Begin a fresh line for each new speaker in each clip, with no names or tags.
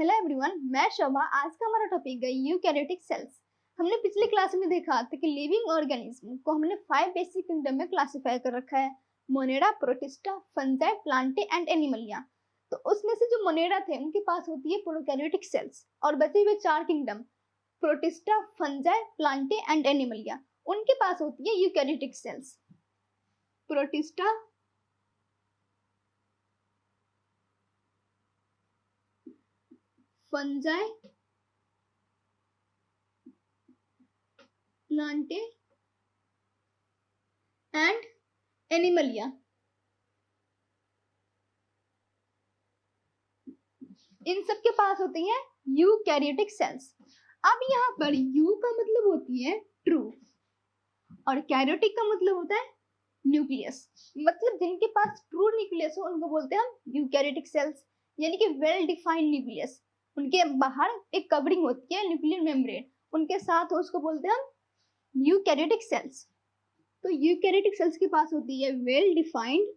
Hello everyone, मैं शोभा। आज का हमारा टॉपिक है यूकैरियोटिक सेल्स। हमने पिछले क्लास में देखा था कि लिविंग ऑर्गेनिज्म को हमने 5 बेसिक किंगडम में क्लासिफाई कर रखा है: Monera, Protista, Fungi, Plantae and Animalia. तो उसमें से जो मोनेडा थे उनके पास होती है प्रोकैरियोटिक सेल्स, और बचे हुए 4 kingdom Protista, Fungi, Plantae and Animalia, उनके पास होती है eukaryotic cells. Protista, Fungi, Plantae and Animalia, इन सब के पास होती है यूकैरियोटिक सेल्स। अब यहाँ पर यू का मतलब होती है ट्रू और कैरियोटिक का मतलब होता है न्यूक्लियस। मतलब जिनके पास ट्रू न्यूक्लियस हो उनको बोलते हैं हम यूकैरियोटिक सेल्स, यानी कि वेल डिफाइंड न्यूक्लियस। उनके बाहर एक कवरिंग होती है न्यूक्लियर मेम्ब्रेन, उनके साथ हो उसको बोलते हैं हम यूकैरियोटिक सेल्स। तो यूकैरियोटिक सेल्स के पास होती है well defined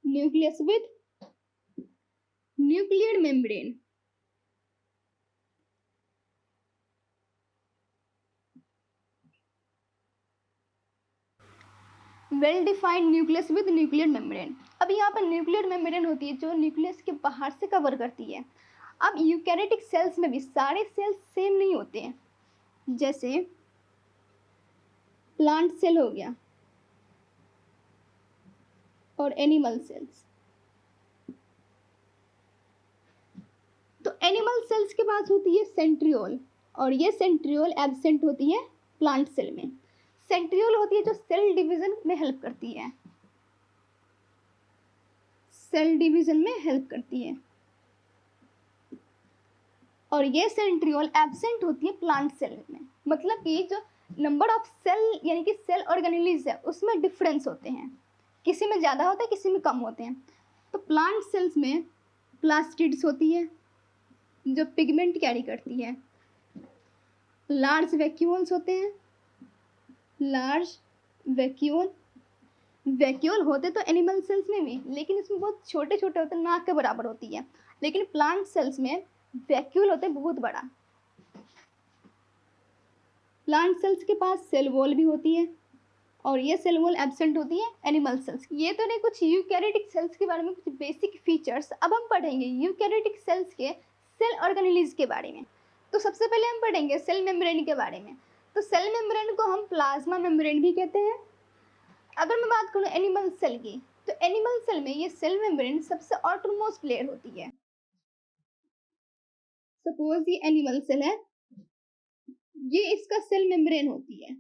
nucleus with nuclear membrane. Well defined nucleus with nuclear membrane. अब यहाँ पर न्यूक्लियर मेम्ब्रेन होती है जो न्यूक्लियस के बाहर से कवर करती है। अब यूकैरियोटिक सेल्स में भी सारे सेल्स सेम नहीं होते हैं। जैसे प्लांट सेल हो गया और एनिमल सेल्स। तो एनिमल सेल्स के पास होती है सेंट्रियोल, और ये सेंट्रियोल एब्सेंट होती है प्लांट सेल में। सेंट्रियोल होती है जो सेल डिवीजन में हेल्प करती है, सेल डिवीजन में हेल्प करती है, और ये सेंट्रियोल एब्सेंट होती है प्लांट सेल में। मतलब कि जो नंबर ऑफ सेल यानी कि सेल ऑर्गेनेल्स है उसमें डिफरेंस होते हैं, किसी में ज़्यादा होता है किसी में कम होते हैं। तो प्लांट सेल्स में प्लास्टिड्स होती है जो पिगमेंट कैरी करती है, लार्ज वैक्यूल्स होते हैं, लार्ज वैक्यूल। वैक्यूल होते तो एनिमल सेल्स में भी, लेकिन इसमें बहुत छोटे छोटे होते हैं, नाक के बराबर होती है। लेकिन प्लांट सेल्स में वैक्यूल होते बहुत बड़ा। प्लांट सेल्स के पास सेल वॉल भी होती है, और ये सेल वॉल एब्सेंट होती है एनिमल सेल्स। ये तो नहीं कुछ यूकैरियोटिक सेल्स के बारे में कुछ बेसिक फीचर्स। अब हम पढ़ेंगे यूकैरियोटिक सेल्स के सेल ऑर्गेनेल्स के बारे में। तो सबसे पहले हम पढ़ेंगे सेल मेम्ब्रेन के बारे में। तो सेल मेम्ब्रेन को हम प्लाज्मा मेम्ब्रेन भी कहते हैं। अगर मैं बात करूँ एनिमल सेल की, तो एनिमल सेल में ये सेल मेम्ब्रेन सबसे आउटरमोस्ट लेयर होती है। सपोज ये एनिमल सेल है, ये इसका सेल मेम्ब्रेन होती है,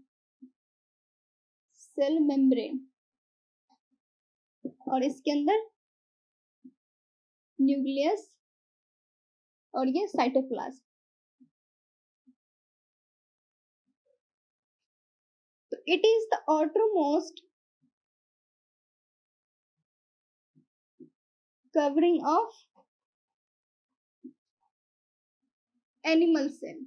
सेल मेम्ब्रेन, और इसके अंदर न्यूक्लियस और ये साइटोप्लाज्म। तो it is the outermost covering of animal cell.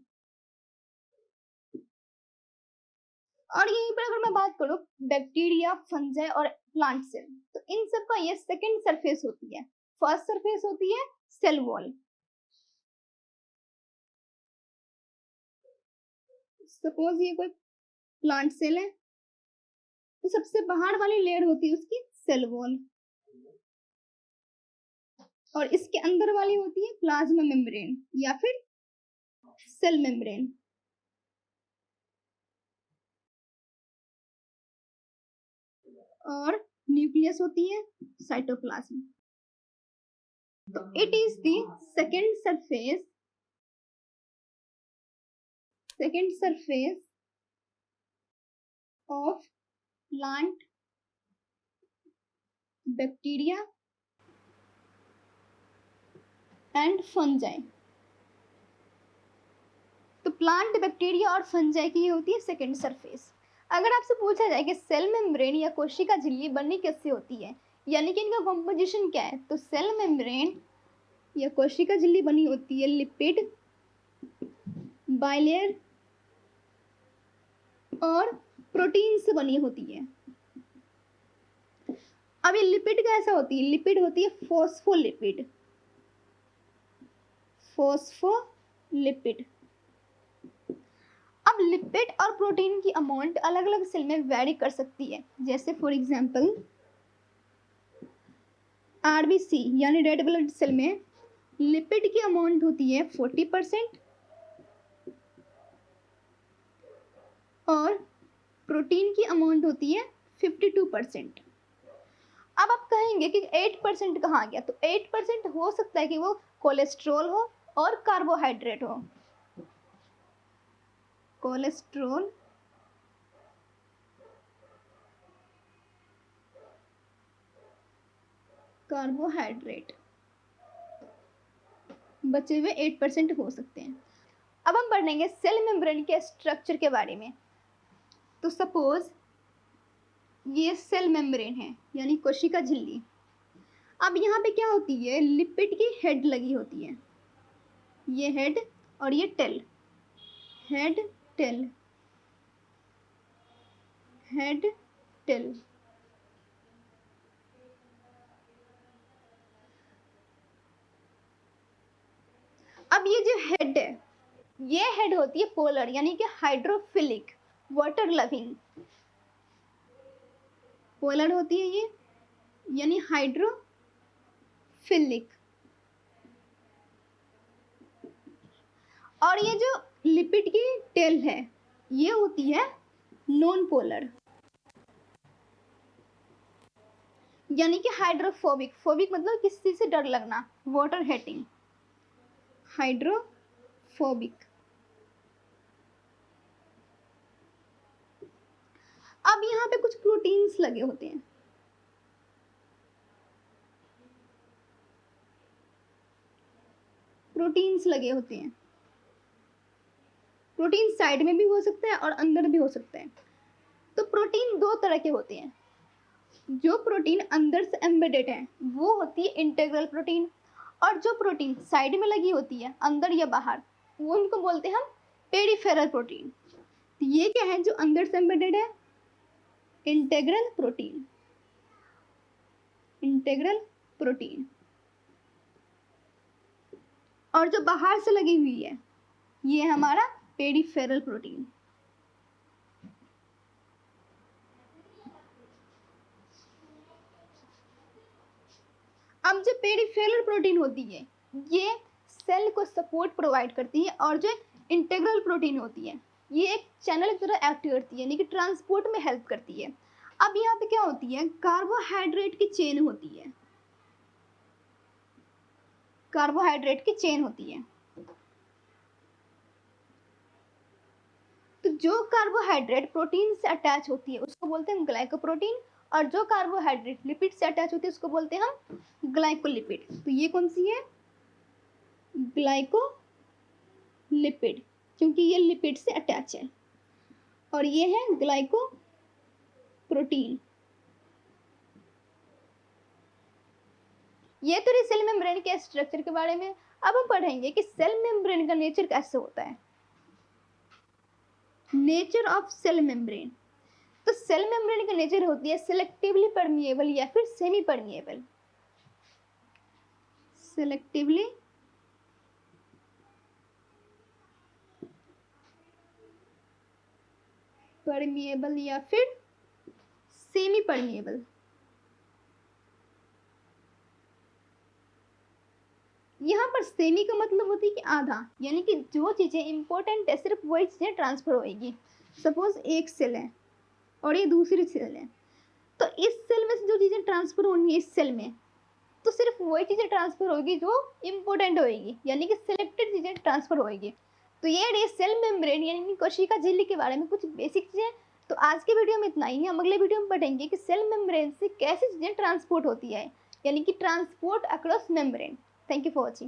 और यहीं पर अगर मैं बात करूं बैक्टीरिया, फंजाई और प्लांट सेल, तो इन सब का ये सेकंड सरफेस होती है। फर्स्ट सरफेस होती है सेल वॉल। सपोज ये कोई प्लांट सेल है, तो सबसे बाहर वाली लेयर होती है उसकी सेल वॉल, और इसके अंदर वाली होती है प्लाज्मा मेम्ब्रेन या फिर सेल मेम्ब्रेन। और न्यूक्लियस होती है साइटोप्लाज्म। तो it is the second surface of plant, bacteria and fungi। तो प्लांट, बैक्टीरिया और फंजाई की होती है सेकेंड सरफेस। अगर आपसे पूछा जाए कि सेल मेम्ब्रेन या कोशिका झिल्ली बननी कैसे होती है, यानी कि इनका कॉम्पोजिशन क्या है, तो सेल मेम्ब्रेन या कोशिका झिल्ली बनी होती है लिपिड, बाइलेयर और प्रोटीन से बनी होती है। अब ये लिपिड कैसा होती है? लिपिड होती है फॉस्फोलिपिड। फॉस्फोलिपिड। अब लिपिड और प्रोटीन की अमाउंट अलग अलग सेल में वेरी कर सकती है। जैसे फॉर एग्जांपल आरबीसी यानी रेड ब्लड सेल में लिपिड की अमाउंट होती है 40% और प्रोटीन की अमाउंट होती है 52%। अब आप कहेंगे कि 8% कहाँ गया? तो 8% हो सकता है कि वो कोलेस्ट्रॉल हो और कार्बोहाइड्रेट हो। कोलेस्ट्रॉल कार्बोहाइड्रेट बचे हुए 8% हो सकते हैं। अब हम पढ़ेंगे सेल मेम्ब्रेन के स्ट्रक्चर के बारे में। तो सपोज ये सेल मेम्ब्रेन है यानी कोशिका झिल्ली। अब यहाँ पे क्या होती है? लिपिड की हेड लगी होती है, ये हेड और ये tail, head tail, head tail. अब ये जो हेड है, ये हेड होती है पोलर यानी कि हाइड्रोफिलिक, वाटर लविंग। पोलर होती है ये यानी हाइड्रोफिलिक। और ये जो लिपिड की टेल है ये होती है नॉन पोलर यानी कि हाइड्रोफोबिक। फोबिक मतलब किसी चीज से डर लगना, वाटर हेटिंग, हाइड्रोफोबिक। अब यहाँ पे कुछ प्रोटीन्स लगे होते हैं। प्रोटीन्स लगे होते हैं। प्रोटीन साइड में भी हो सकता है और अंदर भी हो सकता है। तो प्रोटीन दो तरह के होते हैं। जो प्रोटीन अंदर से एम्बेडेड है वो होती है इंटीग्रल प्रोटीन, और जो प्रोटीन साइड में लगी होती है अंदर या बाहर वो उनको बोलते हैं हम पेरिफेरल प्रोटीन। तो ये क्या है जो अंदर से एम्बेडेड है? Integral protein, integral protein. और जो बाहर से लगी हुई है ये हमारा पेरिफेरल प्रोटीन। अब जो पेरिफेरल प्रोटीन होती है ये सेल को सपोर्ट प्रोवाइड करती है, और जो इंटीग्रल प्रोटीन होती है ये एक चैनल की तरह एक्ट करती है यानी कि ट्रांसपोर्ट में हेल्प करती है। अब यहाँ पे क्या होती है? कार्बोहाइड्रेट की चेन होती है, कार्बोहाइड्रेट की चेन होती है। तो जो कार्बोहाइड्रेट प्रोटीन से अटैच होती है उसको बोलते हैं ग्लाइकोप्रोटीन, और जो कार्बोहाइड्रेट लिपिड से अटैच होती है उसको बोलते हैं हम ग्लाइकोलिपिड। तो ये कौन सी है? ग्लाइकोलिपिड, क्योंकि ये लिपिड से अटैच है। और ये है ग्लाइकोप्रोटीन। ये तो रही सेल मेम्ब्रेन के स्ट्रक्चर के बारे में। अब हम पढ़ेंगे कि सेल मेम्ब्रेन का नेचर कैसे होता है। Nature of cell membrane. तो सेल मेम्ब्रेन का नेचर होती है सिलेक्टिवली परमिएबल या फिर सेमी परमिएबल। सिलेक्टिवली परमिएबल या फिर सेमी परमिएबल। यहाँ पर सेमी का मतलब होती है कि आधा, यानी कि जो चीजें इंपॉर्टेंट है सिर्फ वही चीजें ट्रांसफर होएगी। सपोज एक सेल है और ये दूसरी सेल है, तो इस सेल में से जो चीजें ट्रांसफर होनी है इस सेल में, तो सिर्फ वही चीजें ट्रांसफर होगी जो इंपॉर्टेंट होएगी, यानी कि सिलेक्टेड चीजें ट्रांसफर होएगी। तो ये रही सेल मेम्ब्रेन यानी कोशिका झिल्ली के बारे में कुछ बेसिक चीजें। तो आज के वीडियो में इतना ही है। हम अगले वीडियो में पढ़ेंगे कि सेल मेम्ब्रेन से कैसी चीजें ट्रांसपोर्ट होती है, यानी कि transport across membrane. Thank you for watching.